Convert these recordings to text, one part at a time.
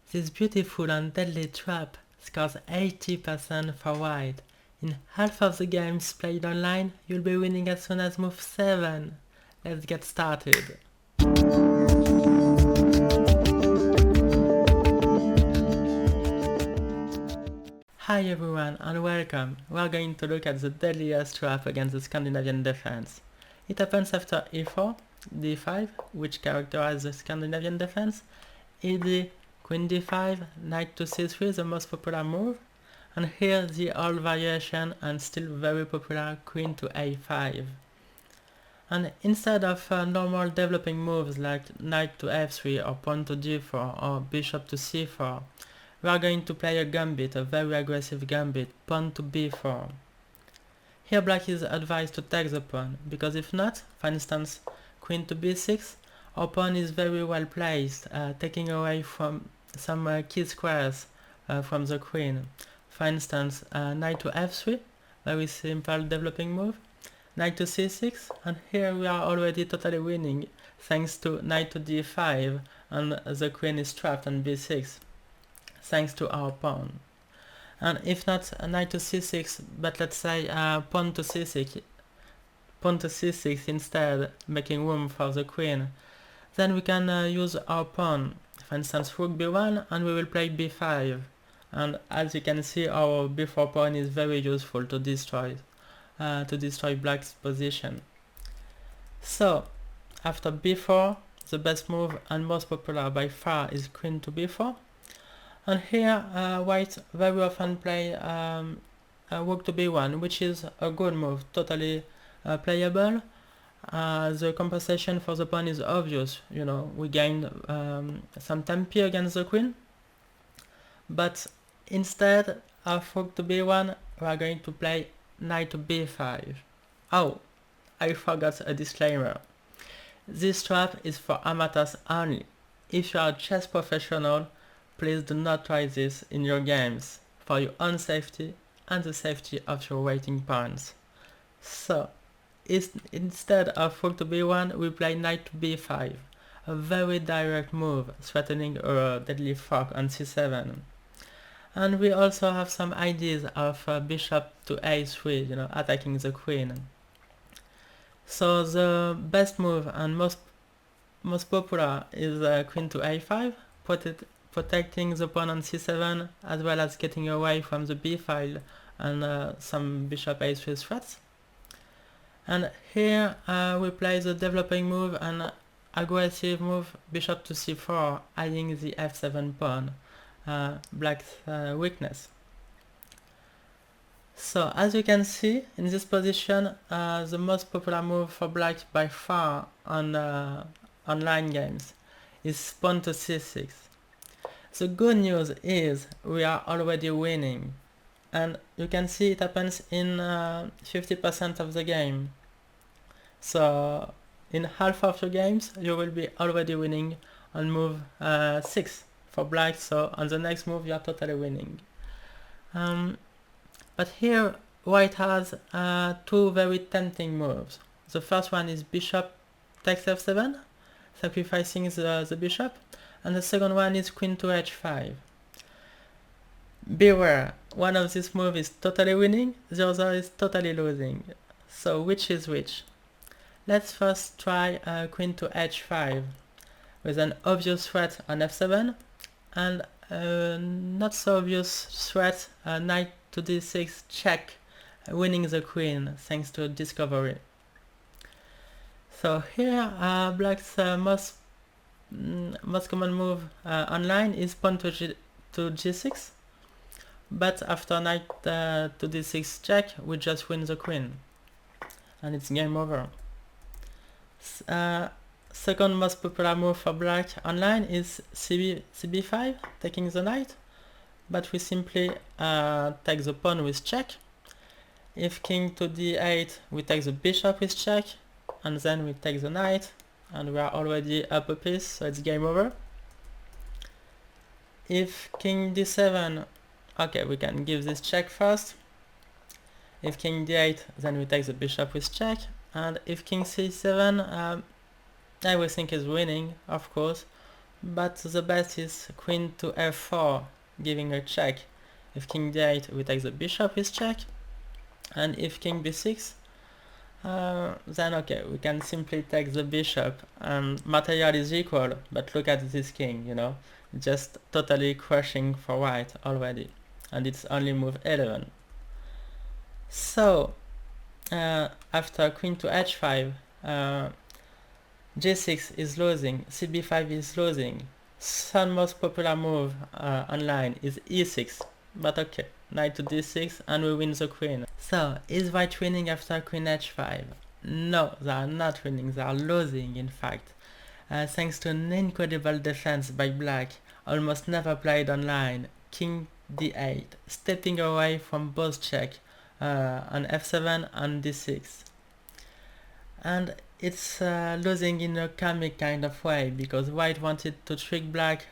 This beautiful and deadly trap scores 80% for white. In half of the games played online, you'll be winning as soon as move 7. Let's get started. Hi everyone and welcome. We are going to look at the deadliest trap against the Scandinavian Defense. It happens after e4, d5, which characterizes the Scandinavian Defense, ed, queen d5, knight to c3, the most popular move, and here the old variation and still very popular queen to a5. And instead of normal developing moves like knight to f3 or pawn to d4 or bishop to c4, we are going to play a gambit, a very aggressive gambit, pawn to b4. Here black is advised to take the pawn, because if not, for instance, queen to b6, our pawn is very well placed, taking away from some key squares from the queen. For instance, knight to f3, very simple developing move, knight to c6, and here we are already totally winning, thanks to knight to d5, and the queen is trapped on b6, thanks to our pawn. And if not knight to c6, but let's say pawn to c6 instead, making room for the queen, then we can use our pawn, for instance rook b1, and we will play b5. And as you can see, our b4 pawn is very useful to destroy black's position. So after b4, the best move and most popular by far is queen to b4. And here white very often play rook to b1, which is a good move, totally playable. The compensation for the pawn is obvious, you know, we gained some tempi against the queen. But instead of rook to b1, we are going to play knight to b5. Oh, I forgot a disclaimer. This trap is for amateurs only. If you are a chess professional, please do not try this in your games, for your own safety and the safety of your waiting pawns. So, instead of rook to b1, we play knight to b5, a very direct move, threatening a deadly fork on c7. And we also have some ideas of bishop to a3, you know, attacking the queen. So the best move and most popular is queen to a5, protecting the pawn on c7, as well as getting away from the b file and some bishop a3 threats. And here we play the developing move and aggressive move, bishop to c4, hiding the f7 pawn, black's weakness. So as you can see, in this position, the most popular move for black by far on online games is pawn to c6. The good news is we are already winning, and you can see it happens in 50% of the game. So in half of the games you will be already winning on move 6 for black, so on the next move you are totally winning. But here white has two very tempting moves. The first one is bishop takes f7, sacrificing the bishop, and the second one is queen to h5. Beware, one of these moves is totally winning, the other is totally losing. So which is which? Let's first try queen to h5 with an obvious threat on f7 and not so obvious threat knight to d6 check, winning the queen thanks to a discovery. So here black's most common move online is pawn to g6, but after knight to d6 check, we just win the queen, and it's game over. Second most popular move for black online is cb5, taking the knight, but we simply take the pawn with check. If king to d8, we take the bishop with check, and then we take the knight, and we are already up a piece, so it's game over. If king d7, okay, we can give this check first. If king d8, then we take the bishop with check, and if king c7, everything is winning, of course, but the best is queen to f4, giving a check. If king d8, we take the bishop with check, and if king b6, then okay, we can simply take the bishop, and material is equal, but look at this king, you know, just totally crushing for white already, and it's only move 11. So after queen to h5, g6 is losing, cb5 is losing. Some most popular move online is e6, but okay, knight to d6 and we win the queen. So, is white winning after queen h5? No, they are not winning, they are losing in fact. Thanks to an incredible defense by black, almost never played online, king d8, stepping away from both check on f7 and d6. And it's losing in a comic kind of way, because white wanted to trick black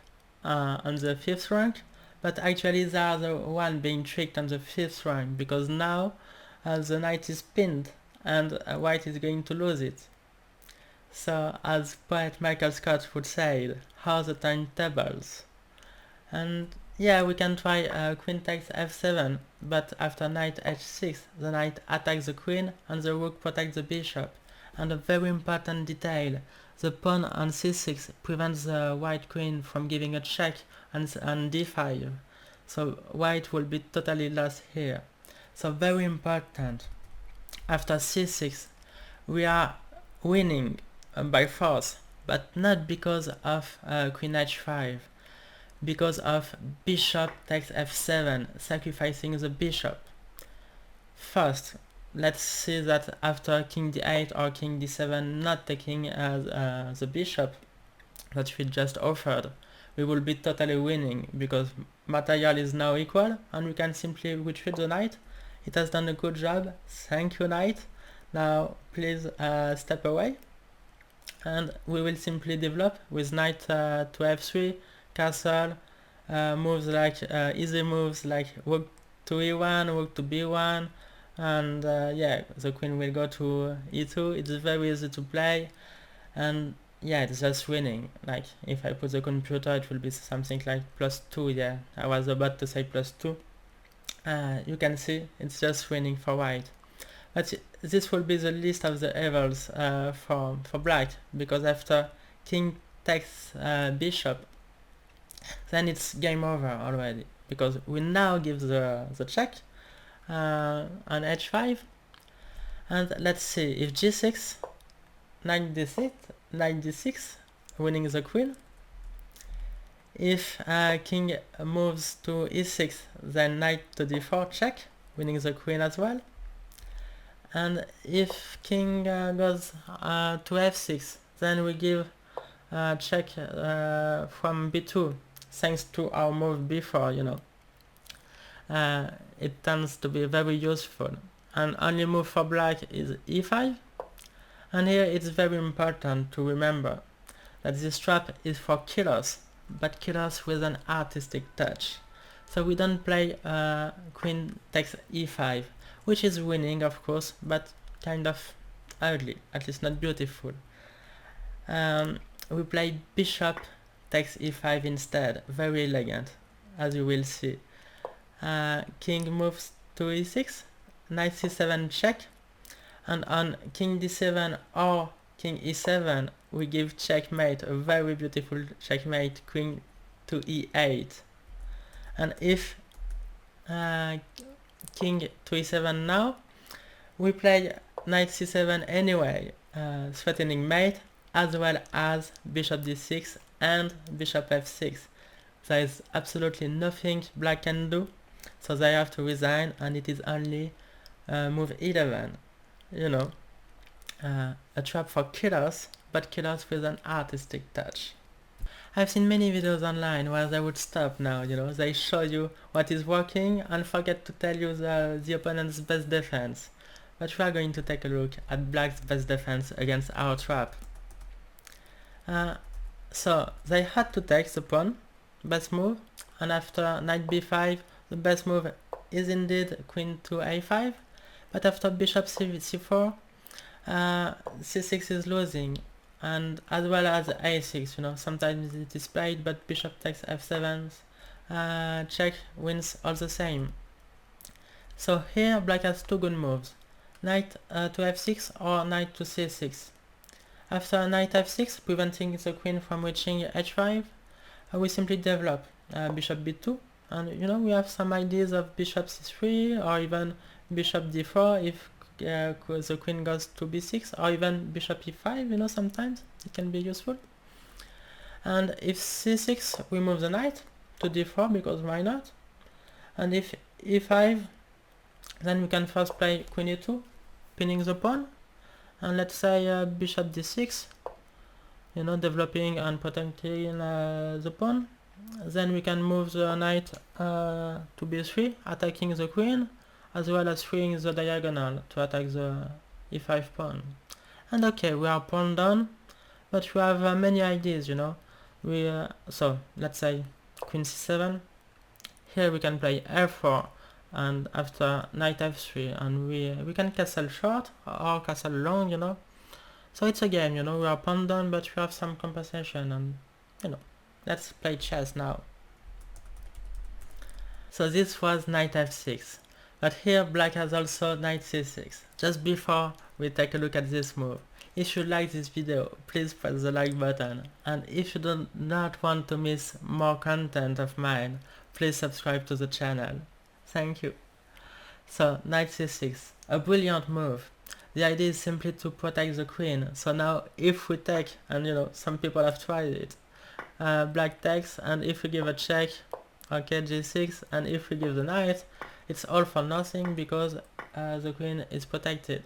on the 5th rank, but actually they are the one being tricked on the 5th rank, because now the knight is pinned and white is going to lose it. So as poet Michael Scott would say, how the turntables. And yeah, we can try queen takes f7, but after knight h6 the knight attacks the queen and the rook protects the bishop. And a very important detail, the pawn on c6 prevents the white queen from giving a check on d5, so white will be totally lost here. So very important. After c6 we are winning by force, but not because of queen h5, because of bishop takes f7, sacrificing the bishop. First, let's see that after king d8 or king d7 not taking the bishop that we just offered, we will be totally winning, because material is now equal and we can simply retreat the knight. It has done a good job, thank you knight. Now please step away, and we will simply develop with knight to f3, castle, moves like easy moves like rook to e1, rook to b1, and yeah, the queen will go to e2. It's very easy to play, and yeah, it's just winning. Like if I put the computer, it will be something like +2. Yeah, I was about to say +2. You can see it's just winning for white. But this will be the least of the evils for black, because after king takes bishop, then it's game over already, because we now give the check on h5, and let's see if g6, knight d6, winning the queen. If king moves to e6, then knight to d4 check, winning the queen as well. And if king goes to f6, then we give check from b2, thanks to our move before, you know. It tends to be very useful. And only move for black is e5, and here it's very important to remember that this trap is for killers, but killers with an artistic touch. So we don't play queen takes e5, which is winning of course, but kind of ugly, at least not beautiful. We play bishop takes e5 instead, very elegant, as you will see. King moves to e6, knight c7 check, and on king d7 or king e7 we give checkmate, a very beautiful checkmate, queen to e8. And if king to e7 now, we play knight c7 anyway, threatening mate, as well as bishop d6 and bishop f6. There is absolutely nothing black can do, so they have to resign, and it is only move 11. You know, a trap for killers, but killers with an artistic touch. I've seen many videos online where they would stop now, you know, they show you what is working and forget to tell you the opponent's best defense. But we are going to take a look at black's best defense against our trap. So they had to take the pawn, best move, and after knight b5 the best move is indeed queen to a5, but after bishop c4 c6 is losing, and as well as a6, sometimes it is played, but bishop takes f7, check wins all the same. So here black has two good moves, knight to f6 or knight to c6. After knight f6, preventing the queen from reaching h5, we simply develop bishop b2, and we have some ideas of bishop c3 or even bishop d4 if the queen goes to b6, or even bishop e5, sometimes it can be useful. And if c6, we move the knight to d4 because why not? And if e5, then we can first play queen e2, pinning the pawn, and let's say bishop d6, developing and protecting the pawn. Then we can move the knight to b3, attacking the queen, as well as freeing the diagonal to attack the e5 pawn. And okay, we are pawn down, but we have many ideas, so let's say queen c7. Here we can play f4, and after knight f3, and we can castle short or castle long, So it's a game, we are pawn down, but we have some compensation, and let's play chess now. So this was knight f6, but here black has also knight c6. Just before we take a look at this move, if you like this video, please press the like button, and if you do not want to miss more content of mine, please subscribe to the channel. Thank you. So knight c6, a brilliant move. The idea is simply to protect the queen. So now if we take, and some people have tried it, black takes, and if we give a check, okay, g6, and if we give the knight, it's all for nothing because the queen is protected.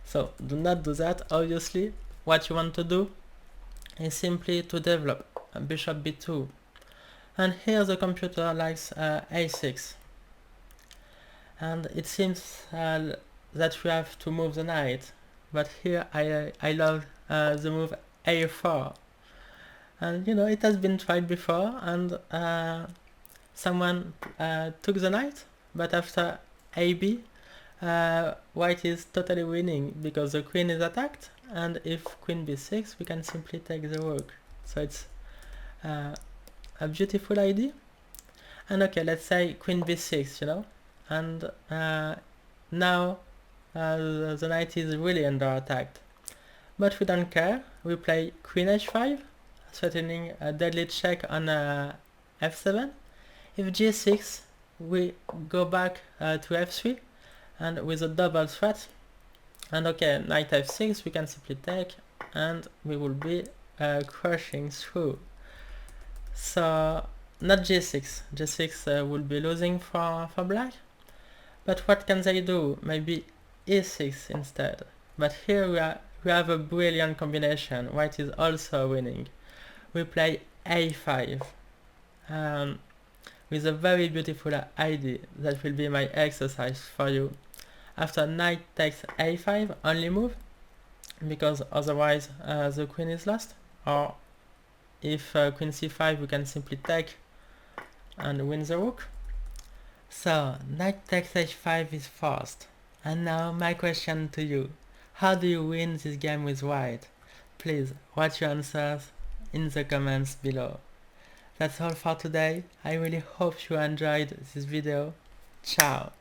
So do not do that, obviously. What you want to do is simply to develop bishop b2. And here the computer likes a6. And it seems that we have to move the knight, but here I love the move a4, and it has been tried before, and someone took the knight, but after ab, white is totally winning because the queen is attacked, and if queen b6 we can simply take the rook. So it's a beautiful idea. And okay, let's say queen b6, and now the knight is really under attack, but we don't care. We play queen h5, threatening a deadly check on f7. If g6, we go back to f3, and with a double threat. And okay, knight f6, we can simply take, and we will be crushing through. So not g6. g6 will be losing for black. But what can they do? Maybe e6 instead. But here we have a brilliant combination. White is also winning. We play a5 with a very beautiful idea that will be my exercise for you. After knight takes a5, only move, because otherwise the queen is lost. Or if queen c5, we can simply take and win the rook. So knight takes h5 is forced. And now my question to you: how do you win this game with white? Please write your answers in the comments below. That's all for today. I really hope you enjoyed this video. Ciao!